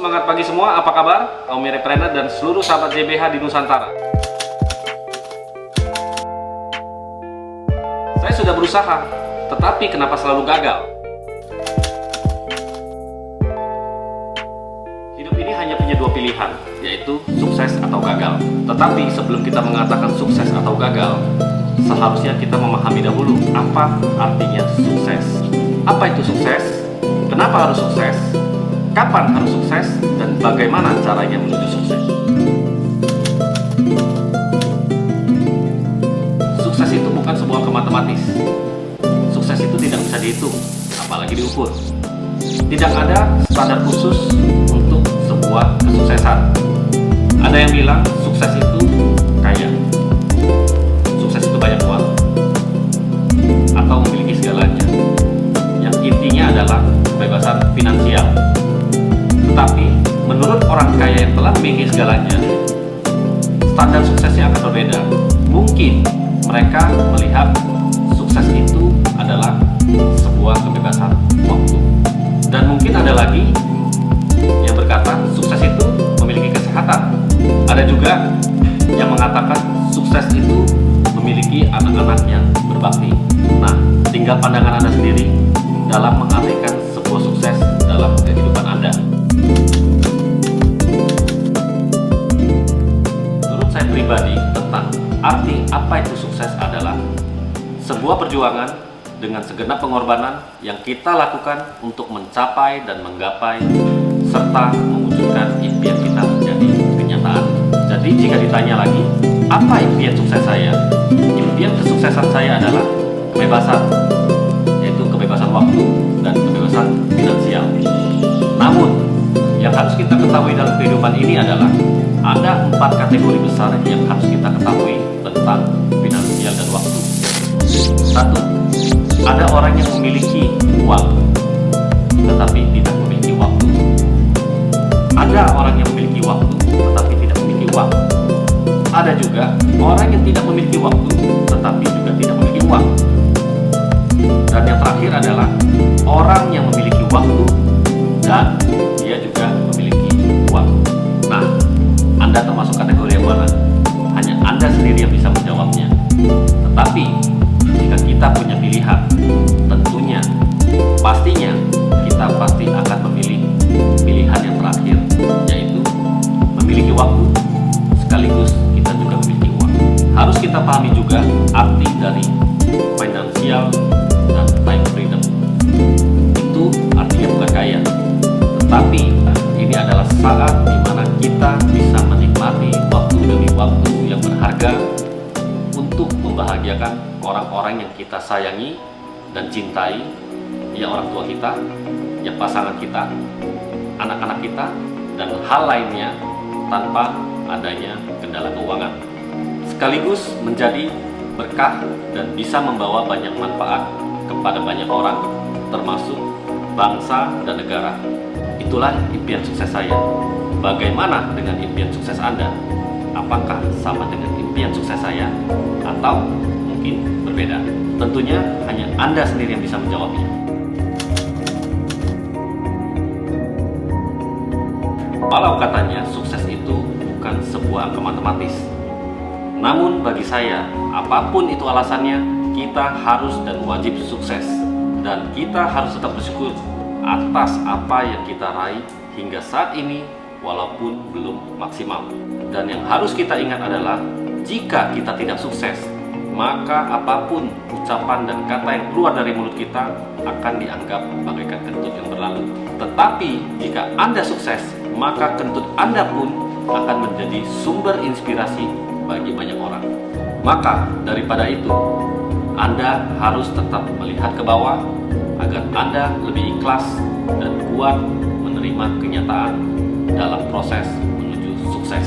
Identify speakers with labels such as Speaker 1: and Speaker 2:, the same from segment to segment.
Speaker 1: semangat pagi semua, apa kabar? Kaum Entrepreneur dan seluruh sahabat JBH di Nusantara. Saya sudah berusaha, tetapi kenapa selalu gagal? Hidup ini hanya punya dua pilihan, yaitu sukses atau gagal. Tetapi sebelum kita mengatakan sukses atau gagal, seharusnya kita memahami dahulu apa artinya sukses. Apa itu sukses? Kenapa harus sukses? Kapan harus sukses? Dan bagaimana caranya menuju sukses? Sukses itu bukan sebuah angka matematis. Sukses itu tidak bisa dihitung, apalagi diukur. Tidak ada standar khusus untuk sebuah kesuksesan. Ada yang bilang sukses itu kaya, sukses itu banyak uang, atau memiliki segalanya. Yang intinya adalah kebebasan finansial. Tetapi menurut orang kaya yang telah memiliki segalanya, standar suksesnya akan berbeda. Mungkin mereka melihat sukses itu adalah sebuah kebebasan waktu. Dan mungkin ada lagi yang berkata sukses itu memiliki kesehatan. Ada juga yang mengatakan sukses itu memiliki anak-anak yang berbakti. Nah, tinggal pandangan Anda sendiri dalam mengartikan sebuah sukses dalam kehidupan Anda. Menurut saya pribadi, tentang arti apa itu sukses adalah sebuah perjuangan dengan segenap pengorbanan yang kita lakukan untuk mencapai dan menggapai serta mewujudkan impian kita menjadi kenyataan. Jadi jika ditanya lagi, apa impian sukses saya? Impian kesuksesan saya adalah kebebasan, yaitu kebebasan waktu dan kebebasan finansial. Namun, yang harus kita ketahui dalam kehidupan ini adalah ada 4 kategori besar yang harus kita ketahui tentang finansial dan waktu. 1. Ada orang yang memiliki uang, tetapi tidak memiliki waktu. Ada orang yang memiliki waktu, tetapi tidak memiliki uang. Ada juga orang yang tidak memiliki waktu, tetapi juga tidak memiliki uang. Dan yang terakhir adalah orang yang memiliki waktu dan dia juga memiliki uang. Nah, Anda termasuk kategori yang mana? Hanya Anda sendiri yang bisa menjawabnya. Tetapi jika kita punya pilihan, tentunya, pastinya kita pasti akan memilih pilihan yang terakhir, yaitu memiliki waktu sekaligus kita juga memiliki uang. Harus kita pahami juga arti dari financial dan time freedom. Itu artinya bukan kaya, tetapi ini adalah saat di mana kita bisa menikmati waktu demi waktu yang berharga untuk membahagiakan orang-orang yang kita sayangi dan cintai, ya orang tua kita, ya pasangan kita, anak-anak kita, dan hal lainnya tanpa adanya kendala keuangan. Sekaligus menjadi berkah dan bisa membawa banyak manfaat kepada banyak orang, termasuk bangsa dan negara. Itulah impian sukses saya. Bagaimana dengan impian sukses Anda? Apakah sama dengan impian sukses saya? Atau mungkin berbeda? Tentunya hanya Anda sendiri yang bisa menjawabnya. Walau katanya sukses itu bukan sebuah angka matematis, namun bagi saya, apapun itu alasannya, kita harus dan wajib sukses. Dan kita harus tetap bersyukur atas apa yang kita raih hingga saat ini, walaupun belum maksimal. Dan yang harus kita ingat adalah, jika kita tidak sukses, maka apapun ucapan dan kata yang keluar dari mulut kita akan dianggap bagaikan kentut yang berlalu. Tetapi jika Anda sukses, maka kentut Anda pun akan menjadi sumber inspirasi bagi banyak orang. Maka daripada itu, Anda harus tetap melihat ke bawah agar Anda lebih ikhlas dan kuat menerima kenyataan dalam proses menuju sukses.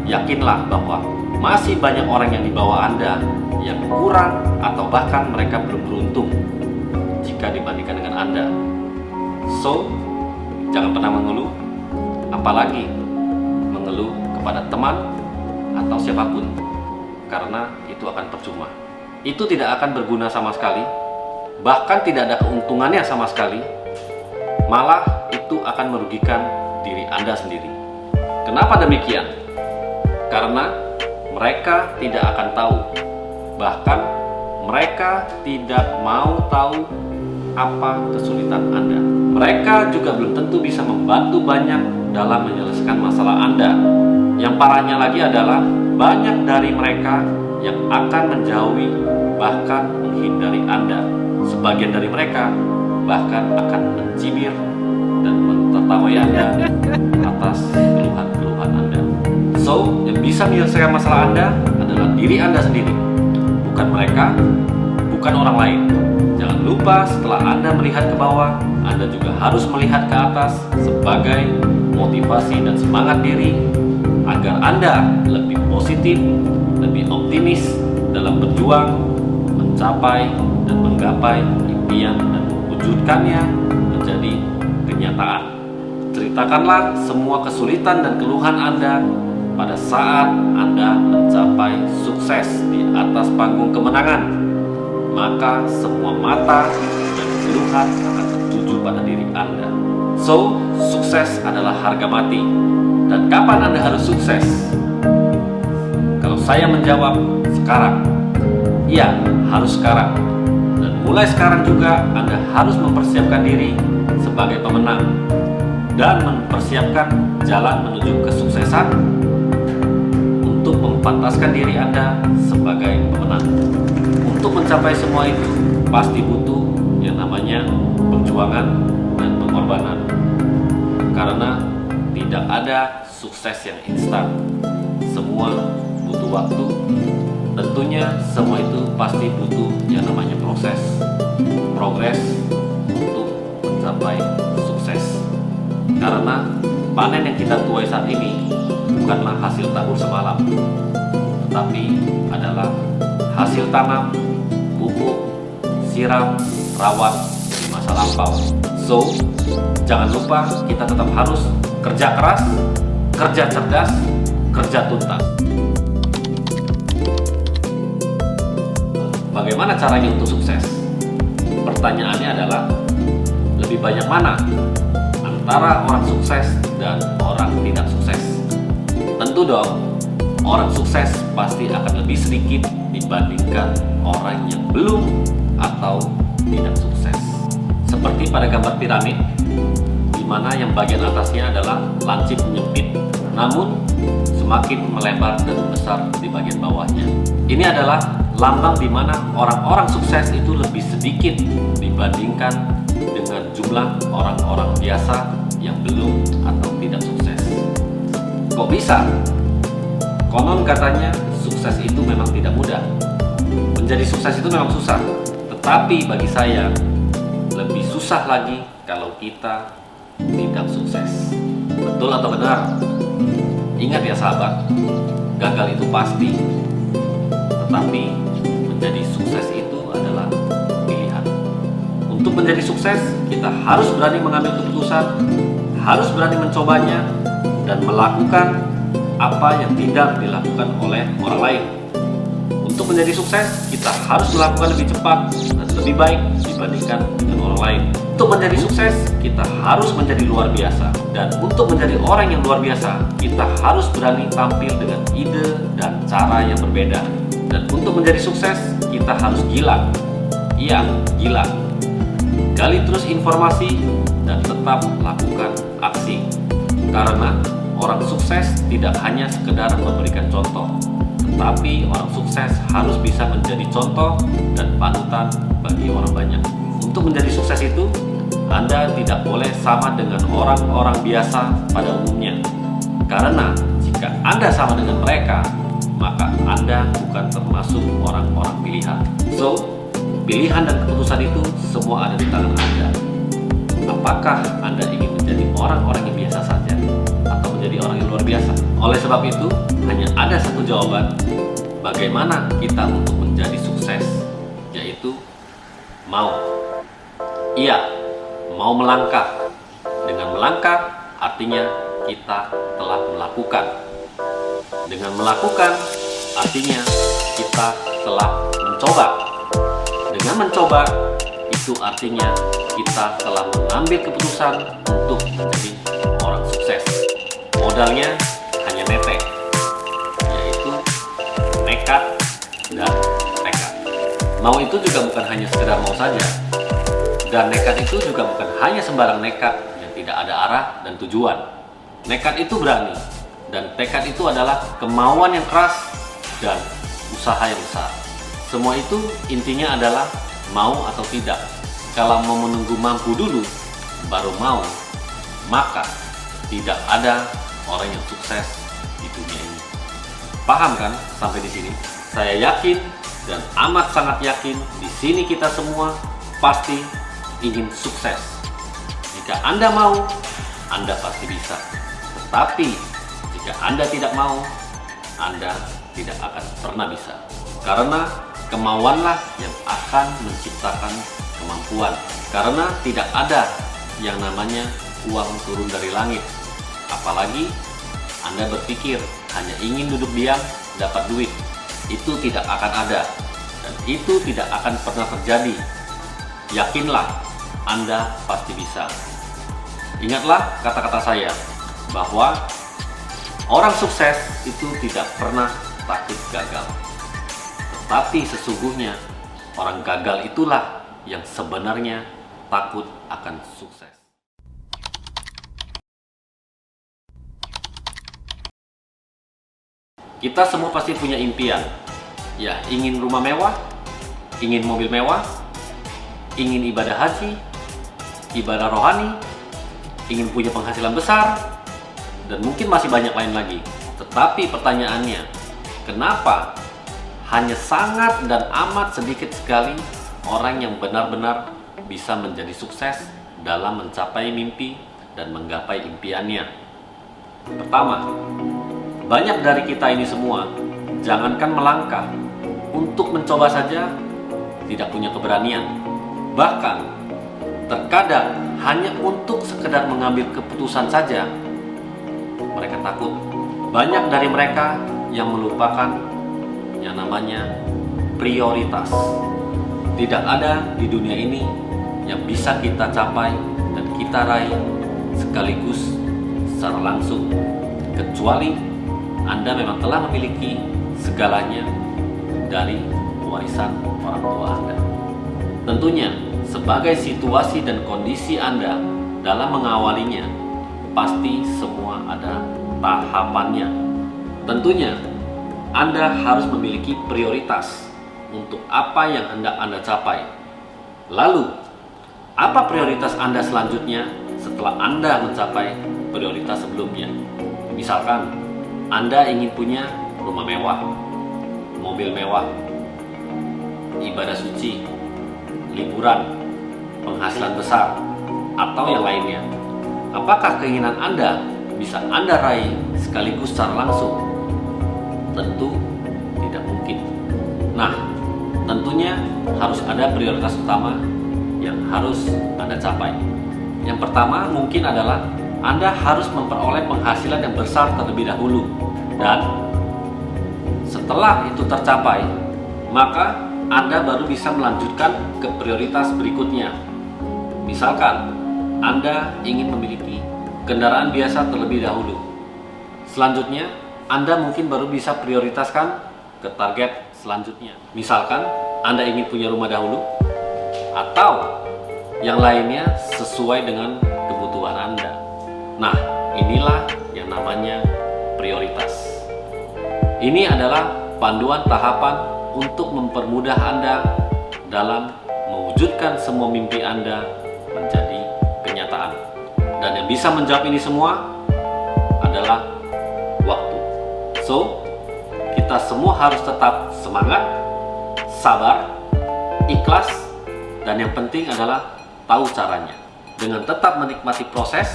Speaker 1: Yakinlah bahwa masih banyak orang yang di bawah Anda yang kurang atau bahkan mereka belum beruntung jika dibandingkan dengan Anda. So, jangan pernah mengeluh, apalagi mengeluh kepada teman atau siapapun, karena itu akan percuma. Itu tidak akan berguna sama sekali, bahkan tidak ada keuntungannya sama sekali. Malah itu akan merugikan diri Anda sendiri. Kenapa demikian? Karena mereka tidak akan tahu, bahkan mereka tidak mau tahu apa kesulitan Anda. Mereka juga belum tentu bisa membantu banyak dalam menyelesaikan masalah Anda. Yang parahnya lagi adalah banyak dari mereka yang akan menjauhi, bahkan menghindari Anda. Sebagian dari mereka bahkan akan mencibir dan menertawai Anda atas keluhan-keluhan Anda. So, yang bisa menyelesaikan masalah Anda adalah diri Anda sendiri, bukan mereka, bukan orang lain. Jangan lupa setelah Anda melihat ke bawah, Anda juga harus melihat ke atas sebagai motivasi dan semangat diri agar Anda lebih positif, lebih optimis dalam berjuang, mencapai dan menggapai impian dan mewujudkannya menjadi kenyataan. Ceritakanlah semua kesulitan dan keluhan Anda pada saat Anda mencapai sukses di atas panggung kemenangan. Maka semua mata dan keluhan akan tertuju pada diri Anda. So, sukses adalah harga mati. Dan kapan Anda harus sukses? Kalau saya menjawab sekarang, iya, harus sekarang. Dan mulai sekarang juga Anda harus mempersiapkan diri sebagai pemenang dan mempersiapkan jalan menuju kesuksesan untuk mempantaskan diri Anda sebagai pemenang. Untuk mencapai semua itu pasti butuh yang namanya perjuangan dan pengorbanan. Karena tidak ada sukses yang instan. Semua butuh waktu. Tentunya semua itu pasti butuh yang namanya progres untuk mencapai sukses. Karena panen yang kita tuai saat ini bukanlah hasil tabur semalam, tetapi adalah hasil tanam, pupuk, siram, rawat di masa lampau. So, jangan lupa kita tetap harus kerja keras, kerja cerdas, kerja tuntas. Bagaimana caranya untuk sukses? Pertanyaannya adalah, lebih banyak mana antara orang sukses dan orang tidak sukses? Tentu dong, orang sukses pasti akan lebih sedikit dibandingkan orang yang belum atau tidak sukses. Seperti pada gambar piramid, di mana yang bagian atasnya adalah lancip menyempit, namun semakin melebar dan membesar di bagian bawahnya. Ini adalah lambang di mana orang-orang sukses itu lebih sedikit dibandingkan dengan jumlah orang-orang biasa yang belum atau tidak sukses. Kok bisa? Konon katanya sukses itu memang tidak mudah. Menjadi sukses itu memang susah. Tetapi bagi saya lebih susah lagi kalau kita tidak sukses. Betul atau benar? Ingat ya sahabat, gagal itu pasti. Tetapi menjadi sukses itu adalah pilihan. Untuk menjadi sukses, kita harus berani mengambil keputusan, harus berani mencobanya, dan melakukan apa yang tidak dilakukan oleh orang lain. Untuk menjadi sukses, kita harus melakukan lebih cepat dan lebih baik dibandingkan dengan orang lain. Untuk menjadi sukses, kita harus menjadi luar biasa. Dan untuk menjadi orang yang luar biasa, kita harus berani tampil dengan ide dan cara yang berbeda. Dan untuk menjadi sukses, kita harus gila. Iya, gila. Gali terus informasi dan tetap lakukan aksi. Karena orang sukses tidak hanya sekedar memberikan contoh, tetapi orang sukses harus bisa menjadi contoh dan panutan bagi orang banyak. Untuk menjadi sukses itu, Anda tidak boleh sama dengan orang-orang biasa pada umumnya. Karena jika Anda sama dengan mereka, maka Anda bukan termasuk orang-orang pilihan. So, pilihan dan keputusan itu semua ada di tangan Anda. Apakah Anda ingin menjadi orang-orang yang biasa saja atau menjadi orang yang luar biasa? Oleh sebab itu, hanya ada satu jawaban bagaimana kita untuk menjadi sukses, yaitu mau. Iya, mau melangkah. Dengan melangkah artinya kita telah melakukan. Dengan melakukan artinya kita telah mencoba. Dengan mencoba itu artinya kita telah mengambil keputusan untuk menjadi orang sukses. Modalnya hanya netek, yaitu nekat dan tekad. Mau itu juga bukan hanya sekedar mau saja, dan nekat itu juga bukan hanya sembarang nekat yang tidak ada arah dan tujuan. Nekat itu berani, dan tekad itu adalah kemauan yang keras dan usaha yang besar. Semua itu intinya adalah mau atau tidak. Kalau mau menunggu mampu dulu, baru mau, maka tidak ada orang yang sukses di dunia ini. Paham kan sampai di sini? Saya yakin dan amat sangat yakin di sini kita semua pasti ingin sukses. Jika Anda mau, Anda pasti bisa. Tetapi jika Anda tidak mau, Anda tidak akan pernah bisa. Karena kemauanlah yang akan menciptakan kemampuan. Karena tidak ada yang namanya uang turun dari langit. Apalagi Anda berpikir hanya ingin duduk diam dapat duit. Itu tidak akan ada, dan itu tidak akan pernah terjadi. Yakinlah, Anda pasti bisa. Ingatlah kata-kata saya, bahwa orang sukses itu tidak pernah takut gagal. Tetapi sesungguhnya orang gagal itulah yang sebenarnya takut akan sukses. Kita semua pasti punya impian. Ya, ingin rumah mewah, ingin mobil mewah, ingin ibadah haji, ibadah rohani, ingin punya penghasilan besar, dan mungkin masih banyak lain lagi. Tetapi pertanyaannya, kenapa hanya sangat dan amat sedikit sekali orang yang benar-benar bisa menjadi sukses dalam mencapai mimpi dan menggapai impiannya? Pertama, banyak dari kita ini semua, jangankan melangkah, untuk mencoba saja tidak punya keberanian. Bahkan, terkadang hanya untuk sekedar mengambil keputusan saja, mereka takut. Banyak dari mereka yang melupakan yang namanya prioritas. Tidak ada di dunia ini yang bisa kita capai dan kita raih sekaligus secara langsung, kecuali Anda memang telah memiliki segalanya dari warisan orang tua Anda. Tentunya, sebagai situasi dan kondisi Anda dalam mengawalinya, pasti semua ada tahapannya. Tentunya, Anda harus memiliki prioritas untuk apa yang hendak Anda capai. Lalu, apa prioritas Anda selanjutnya setelah Anda mencapai prioritas sebelumnya? Misalkan, Anda ingin punya rumah mewah, mobil mewah, ibadah suci, liburan, penghasilan besar, atau yang lainnya. Apakah keinginan Anda bisa Anda raih sekaligus secara langsung? Tentu tidak mungkin. Nah, tentunya harus ada prioritas utama yang harus Anda capai. Yang pertama mungkin adalah Anda harus memperoleh penghasilan yang besar terlebih dahulu. Dan setelah itu tercapai, maka Anda baru bisa melanjutkan ke prioritas berikutnya. Misalkan, Anda ingin memiliki kendaraan biasa terlebih dahulu. Selanjutnya, Anda mungkin baru bisa prioritaskan ke target selanjutnya. Misalkan, Anda ingin punya rumah dahulu, atau yang lainnya sesuai dengan kebutuhan Anda. Nah, inilah yang namanya prioritas. Ini adalah panduan tahapan untuk mempermudah Anda dalam mewujudkan semua mimpi Anda menjadi kenyataan. Dan yang bisa menjawab ini semua adalah waktu. So, kita semua harus tetap semangat, sabar, ikhlas, dan yang penting adalah tahu caranya. Dengan tetap menikmati proses,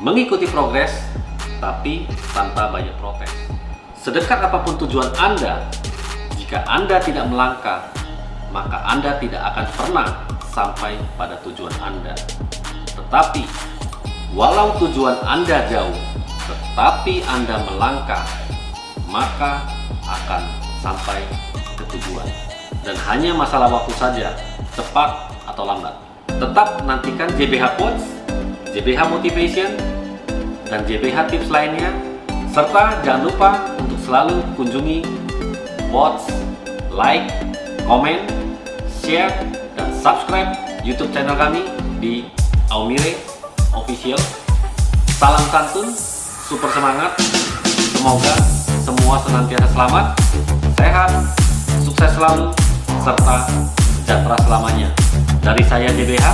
Speaker 1: mengikuti progres, tapi tanpa banyak protes. Sedekat apapun tujuan Anda, jika Anda tidak melangkah, maka Anda tidak akan pernah sampai pada tujuan Anda. Tetapi, walau tujuan Anda jauh, tetapi Anda melangkah, maka akan sampai ke tujuan. Dan hanya masalah waktu saja, cepat atau lambat. Tetap nantikan JBH Quotes, JBH Motivation, dan JBH Tips lainnya, serta jangan lupa untuk selalu kunjungi, watch, like, komen, share, dan subscribe YouTube channel kami di Aumire Official. Salam santun, super semangat. Semoga semua senantiasa selamat, sehat, sukses selalu, serta sejahtera selamanya. Dari saya JBH,